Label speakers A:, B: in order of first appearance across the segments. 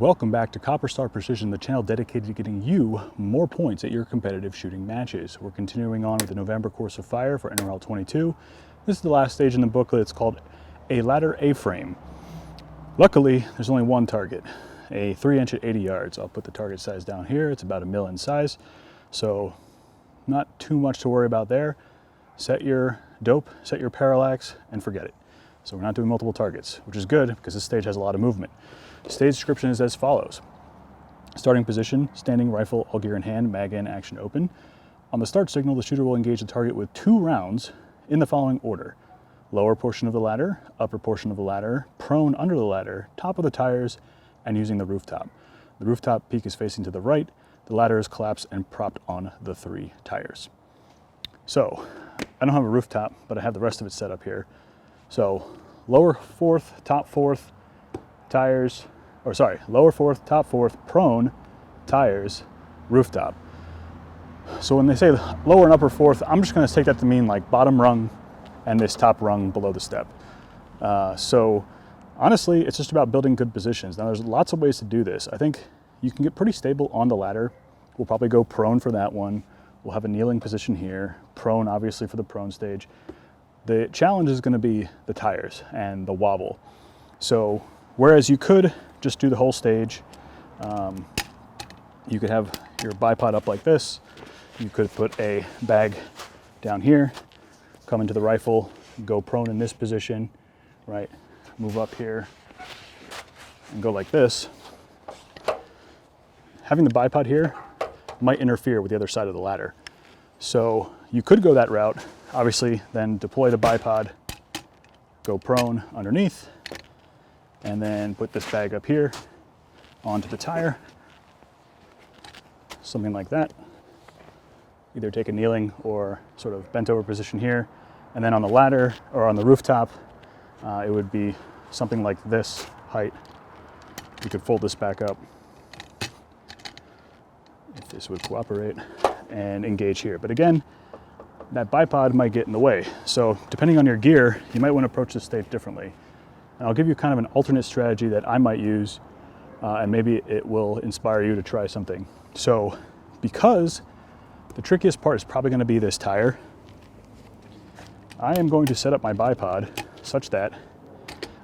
A: Welcome back to Copper Star Precision, the channel dedicated to getting you more points at your competitive shooting matches. We're continuing on with the November course of fire for NRL22. This is the last stage in the booklet. It's called a ladder A-frame. Luckily, there's only one target, a 3-inch at 80 yards. I'll put the target size down here. It's about 1 mil in size, so not too much to worry about there. Set your dope, set your parallax, and forget it. So we're not doing multiple targets, which is good because this stage has a lot of movement. Stage description is as follows. Starting position, standing rifle, all gear in hand, mag in, action open. On the start signal, the shooter will engage the target with 2 rounds in the following order. Lower portion of the ladder, upper portion of the ladder, prone under the ladder, top of the tires, and using the rooftop. The rooftop peak is facing to the right. The ladder is collapsed and propped on the 3 tires. So, I don't have a rooftop, but I have the rest of it set up here. So, lower fourth, top fourth, tires, or sorry, lower fourth, top fourth, prone, tires, rooftop. So when they say lower and upper fourth, I'm just going to take that to mean like bottom rung and this top rung below the step. So honestly, it's just about building good positions. Now there's lots of ways to do this. I think you can get pretty stable on the ladder. We'll probably go prone for that one. We'll have a kneeling position here, prone obviously for the prone stage. The challenge is going to be the tires and the wobble. So whereas you could just do the whole stage, you could have your bipod up like this. You could put a bag down here, come into the rifle, go prone in this position, right? Move up here and go like this. Having the bipod here might interfere with the other side of the ladder. So you could go that route, obviously, then deploy the bipod, go prone underneath, and then put this bag up here onto the tire, something like that. Either take a kneeling or sort of bent over position here, and then on the ladder or on the rooftop, it would be something like this height. You could fold this back up, if this would cooperate, and engage here. But again, that bipod might get in the way. So depending on your gear, you might want to approach this stage differently. And I'll give you kind of an alternate strategy that I might use, and maybe it will inspire you to try something. So because the trickiest part is probably going to be this tire, I am going to set up my bipod such that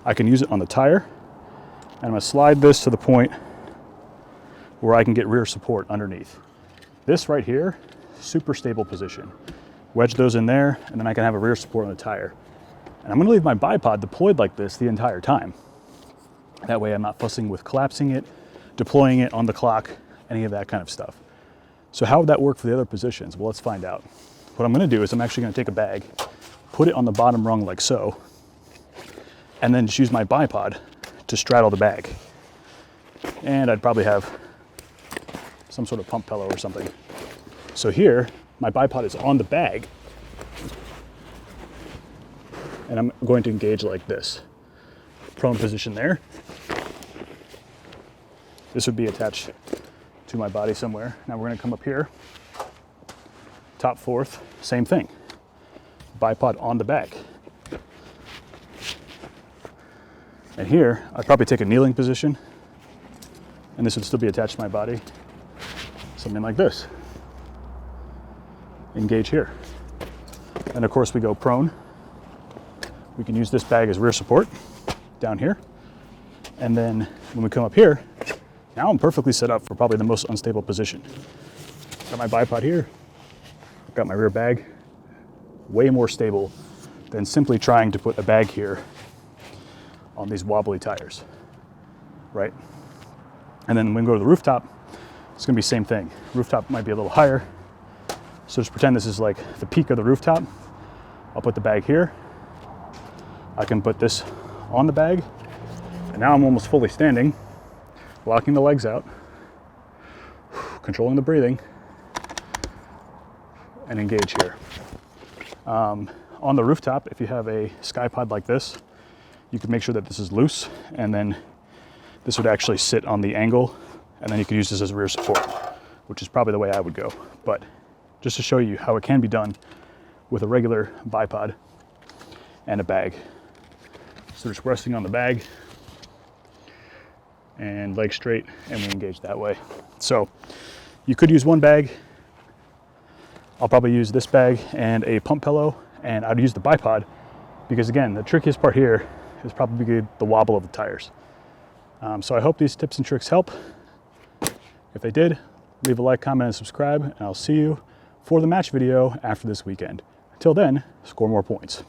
A: I can use it on the tire, and I'm going to slide this to the point where I can get rear support underneath. This right here, super stable position. Wedge those in there, and then I can have a rear support on the tire. And I'm going to leave my bipod deployed like this the entire time. That way I'm not fussing with collapsing it, deploying it on the clock, any of that kind of stuff. So how would that work for the other positions? Well, let's find out. What I'm going to do is I'm actually going to take a bag, put it on the bottom rung like so, and then just use my bipod to straddle the bag. And I'd probably have some sort of pump pillow or something. So here, my bipod is on the bag, and I'm going to engage like this. Prone position there. This would be attached to my body somewhere. Now we're going to come up here. Top fourth, same thing. Bipod on the bag. And here, I'd probably take a kneeling position, and this would still be attached to my body. Something like this. Engage here. And of course we go prone. We can use this bag as rear support down here. And then when we come up here, now I'm perfectly set up for probably the most unstable position. Got my bipod here, got my rear bag, way more stable than simply trying to put a bag here on these wobbly tires, right? And then when we go to the rooftop, it's gonna be the same thing. Rooftop might be a little higher. So just pretend this is like the peak of the rooftop. I'll put the bag here. I can put this on the bag, and now I'm almost fully standing, locking the legs out, controlling the breathing, and engage here. On the rooftop, if you have a sky pod like this, you can make sure that this is loose, and then this would actually sit on the angle, and then you could use this as rear support, which is probably the way I would go. But just to show you how it can be done with a regular bipod and a bag. So just resting on the bag, and leg straight, and we engage that way. So you could use one bag. I'll probably use this bag and a pump pillow, and I'd use the bipod because, again, the trickiest part here is probably the wobble of the tires. So I hope these tips and tricks help. If they did, leave a like, comment, and subscribe, and I'll see you for the match video after this weekend. Until then, score more points.